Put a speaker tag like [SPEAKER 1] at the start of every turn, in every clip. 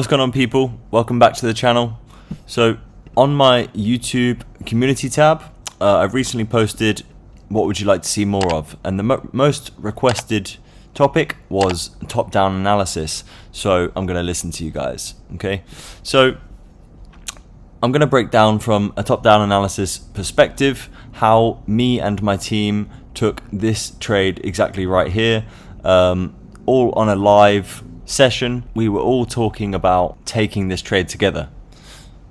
[SPEAKER 1] What's going on, people? Welcome back to the channel. So on my YouTube community tab, I've recently posted what would you like to see more of, and the most requested topic was top-down analysis. So I'm going to listen to you guys. Okay, so I'm going to break down from a top-down analysis perspective how me and my team took this trade exactly right here, all on a live session. We were all talking about taking this trade together.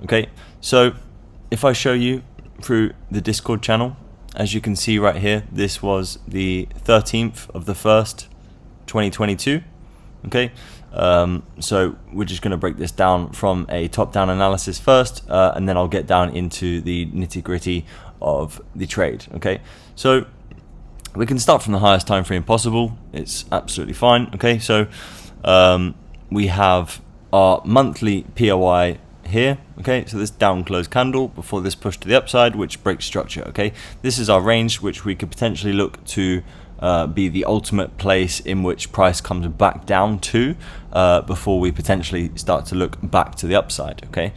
[SPEAKER 1] Okay, so if I show you through the Discord channel, as you can see right here, this was the 13th of the 1st 2022. Okay, so we're just going to break this down from a top-down analysis first, and then I'll get down into the nitty-gritty of the trade. Okay, so we can start from the highest time frame possible. It's absolutely fine. Okay, so we have our monthly POI here. Okay, so this down close candle before this push to the upside, which breaks structure. Okay, this is our range, which we could potentially look to be the ultimate place in which price comes back down to before we potentially start to look back to the upside. Okay,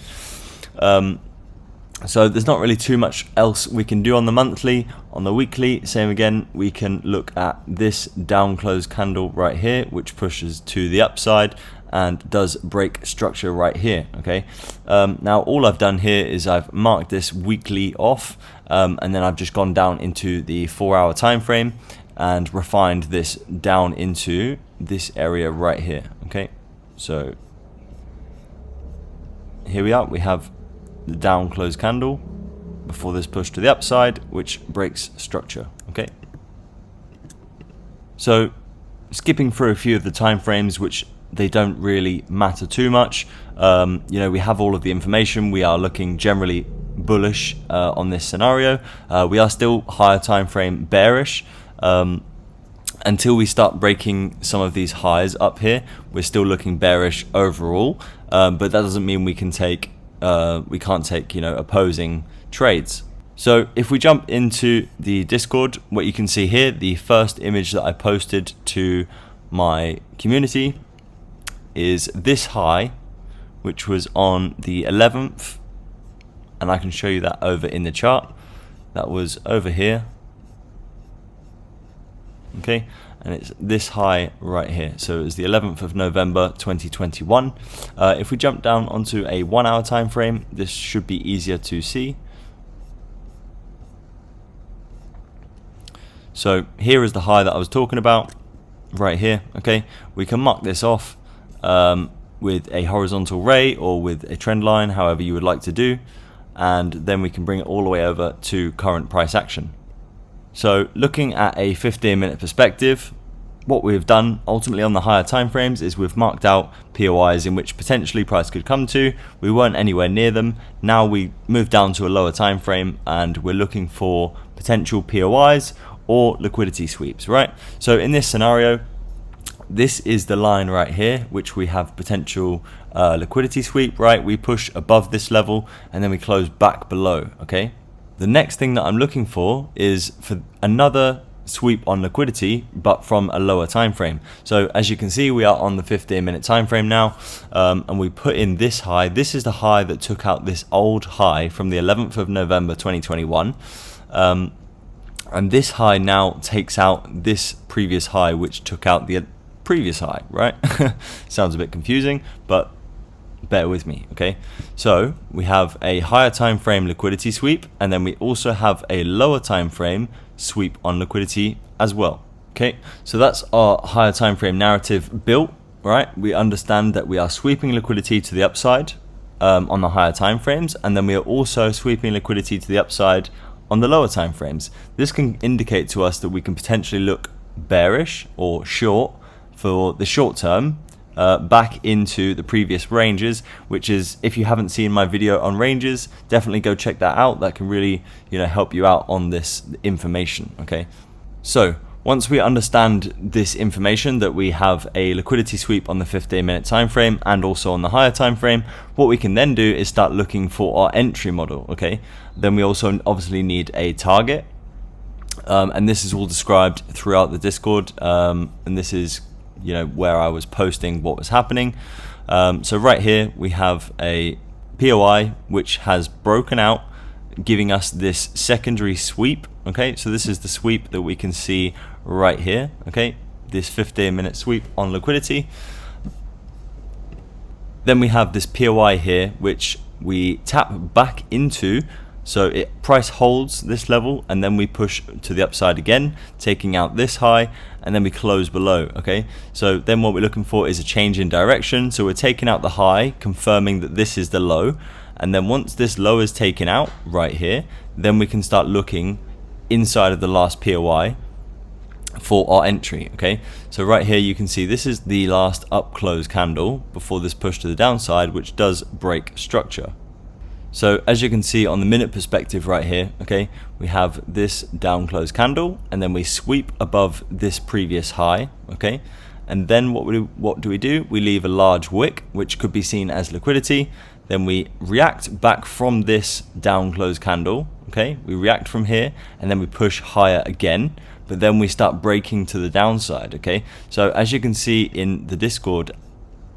[SPEAKER 1] so there's not really too much else we can do on the monthly. On the weekly, same again, we can look at this down close candle right here, which pushes to the upside and does break structure right here. Okay, now all I've done here is I've marked this weekly off, and then I've just gone down into the 4-hour time frame and refined this down into this area right here. Okay, so here we are. We have the down close candle before this push to the upside, which breaks structure. Okay, so skipping through a few of the time frames, which they don't really matter too much. You know, we have all of the information. We are looking generally bullish on this scenario. We are still higher time frame bearish until we start breaking some of these highs up here. We're still looking bearish overall, but that doesn't mean we can't take opposing trades. So if we jump into the Discord, what you can see here, the first image that I posted to my community is this high, which was on the 11th, and I can show you that over in the chart. That was over here. Okay, and it's this high right here. So it was the 11th of November 2021. If we jump down onto a 1-hour time frame, this should be easier to see. So here is the high that I was talking about right here. Okay, we can mark this off with a horizontal ray or with a trend line, however you would like to do, and then we can bring it all the way over to current price action. So looking at a 15-minute perspective, what we've done ultimately on the higher time frames is we've marked out POIs in which potentially price could come to. We weren't anywhere near them. Now we move down to a lower time frame and we're looking for potential POIs or liquidity sweeps, right? So in this scenario, this is the line right here, which we have potential liquidity sweep, right? We push above this level and then we close back below. Okay, the next thing that I'm looking for is for another sweep on liquidity, but from a lower time frame. So as you can see, we are on the 15-minute time frame now, and we put in this high. This is the high that took out this old high from the 11th of November 2021, and this high now takes out this previous high, which took out the previous high, right? Sounds a bit confusing, but bear with me. Okay, so we have a higher time frame liquidity sweep, and then we also have a lower time frame sweep on liquidity as well. Okay, so that's our higher time frame narrative built, right? We understand that we are sweeping liquidity to the upside on the higher time frames, and then we are also sweeping liquidity to the upside on the lower time frames. This can indicate to us that we can potentially look bearish or short for the short term back into the previous ranges, which is, if you haven't seen my video on ranges, definitely go check that out. That can really, help you out on this information. Okay, so once we understand this information, that we have a liquidity sweep on the 15-minute time frame and also on the higher time frame, what we can then do is start looking for our entry model. Okay, then we also obviously need a target, and this is all described throughout the Discord, and this is where I was posting what was happening. So right here we have a POI which has broken out, giving us this secondary sweep. Okay, so this is the sweep that we can see right here. Okay, this 15-minute sweep on liquidity. Then we have this POI here which we tap back into, so price holds this level, and then we push to the upside again, taking out this high, and then we close below. Okay, so then what we're looking for is a change in direction. So we're taking out the high, confirming that this is the low, and then once this low is taken out right here, then we can start looking inside of the last POI for our entry. Okay, so right here you can see this is the last up close candle before this push to the downside, which does break structure. So as you can see on the minute perspective right here, okay, we have this down close candle, and then we sweep above this previous high. Okay, and then what do we do? We leave a large wick, which could be seen as liquidity. Then we react back from this down close candle. Okay, we react from here, and then we push higher again, but then we start breaking to the downside. Okay, so as you can see in the Discord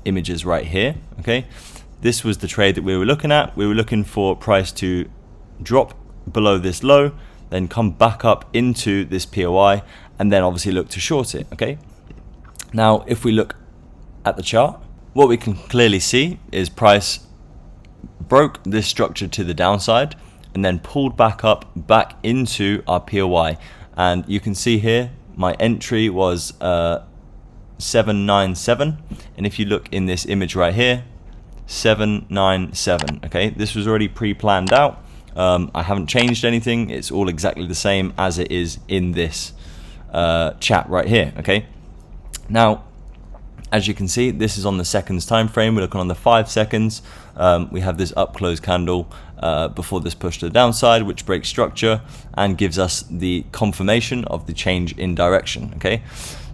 [SPEAKER 1] images right here, okay, this was the trade that we were looking at. We were looking for price to drop below this low, then come back up into this POI, and then obviously look to short it. Okay, now if we look at the chart, what we can clearly see is price broke this structure to the downside and then pulled back up back into our POI. And you can see here my entry was 797, and if you look in this image right here, 797. Okay, this was already pre-planned out. I haven't changed anything. It's all exactly the same as it is in this chat right here. Okay, now as you can see, this is on the seconds time frame. We're looking on the 5 seconds. We have this up close candle before this push to the downside, which breaks structure and gives us the confirmation of the change in direction. Okay,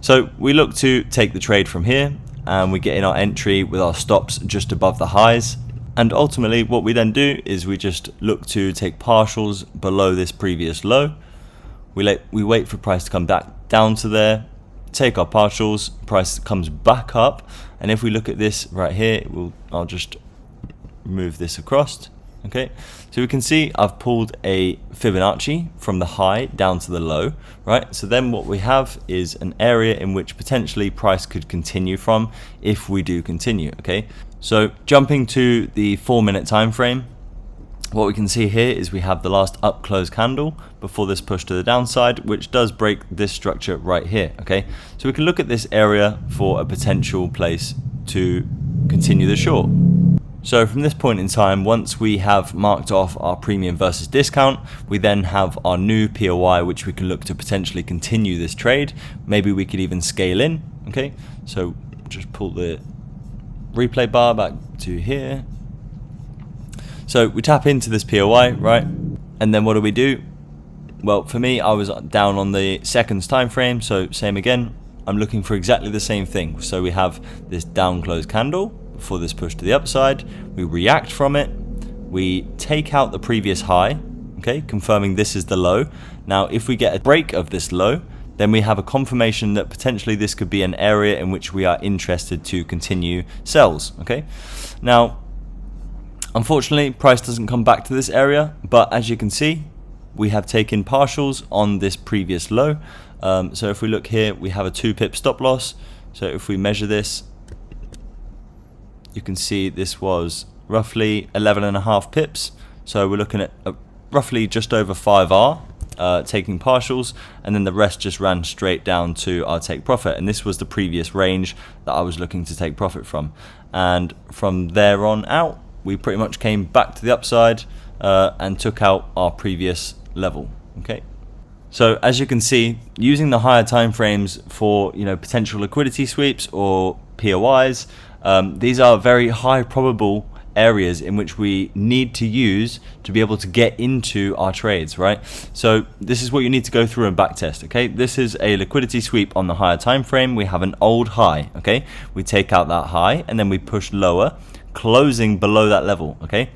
[SPEAKER 1] so we look to take the trade from here, and we get in our entry with our stops just above the highs. And ultimately what we then do is we just look to take partials below this previous low. We wait for price to come back down to there, take our partials, price comes back up, and if we look at this right here, I'll just move this across. Okay, so we can see I've pulled a Fibonacci from the high down to the low, right? So then what we have is an area in which potentially price could continue from if we do continue. Okay, so jumping to the 4-minute time frame, what we can see here is we have the last up close candle before this push to the downside, which does break this structure right here. Okay, so we can look at this area for a potential place to continue the short. So from this point in time, once we have marked off our premium versus discount, we then have our new POI, which we can look to potentially continue this trade. Maybe we could even scale in. Okay, so just pull the replay bar back to here. So we tap into this POI, right? And then what do? Well, for me, I was down on the seconds time frame, so same again. I'm looking for exactly the same thing. So we have this down close candle before this push to the upside. We react from it. We take out the previous high, okay, confirming this is the low. Now, if we get a break of this low, then we have a confirmation that potentially this could be an area in which we are interested to continue sells. Okay, now unfortunately price doesn't come back to this area, but as you can see, we have taken partials on this previous low. So if we look here, we have a 2-pip stop loss. So if we measure this, you can see this was roughly 11.5 pips. So we're looking at roughly just over 5R taking partials, and then the rest just ran straight down to our take profit. And this was the previous range that I was looking to take profit from. And from there on out, we pretty much came back to the upside and took out our previous level. Okay. So as you can see, using the higher time frames for potential liquidity sweeps or POIs, these are very high probable areas in which we need to use to be able to get into our trades, right? So this is what you need to go through and back test. Okay, this is a liquidity sweep on the higher time frame. We have an old high. Okay, we take out that high and then we push lower, closing below that level. Okay,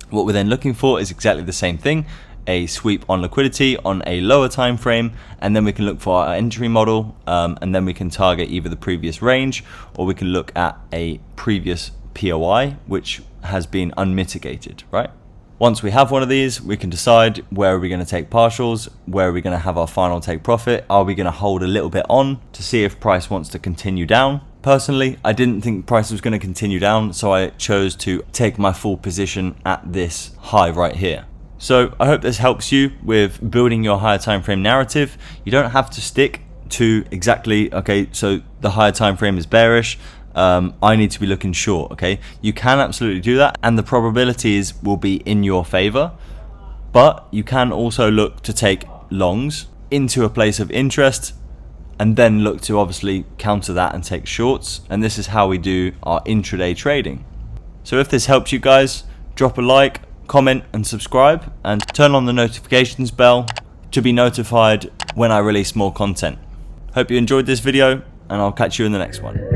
[SPEAKER 1] what we're then looking for is exactly the same thing, a sweep on liquidity on a lower time frame, and then we can look for our entry model, and then we can target either the previous range or we can look at a previous POI, which has been unmitigated, right? Once we have one of these, we can decide where are we going to take partials, where are we going to have our final take profit, are we going to hold a little bit on to see if price wants to continue down. Personally, I didn't think price was going to continue down, so I chose to take my full position at this high right here. So I hope this helps you with building your higher time frame narrative. You don't have to stick to exactly, okay, so the higher time frame is bearish, I need to be looking short, okay? You can absolutely do that, and the probabilities will be in your favor, but you can also look to take longs into a place of interest and then look to obviously counter that and take shorts, and this is how we do our intraday trading. So if this helps you guys, drop a like, comment and subscribe, and turn on the notifications bell to be notified when I release more content. Hope you enjoyed this video, and I'll catch you in the next one.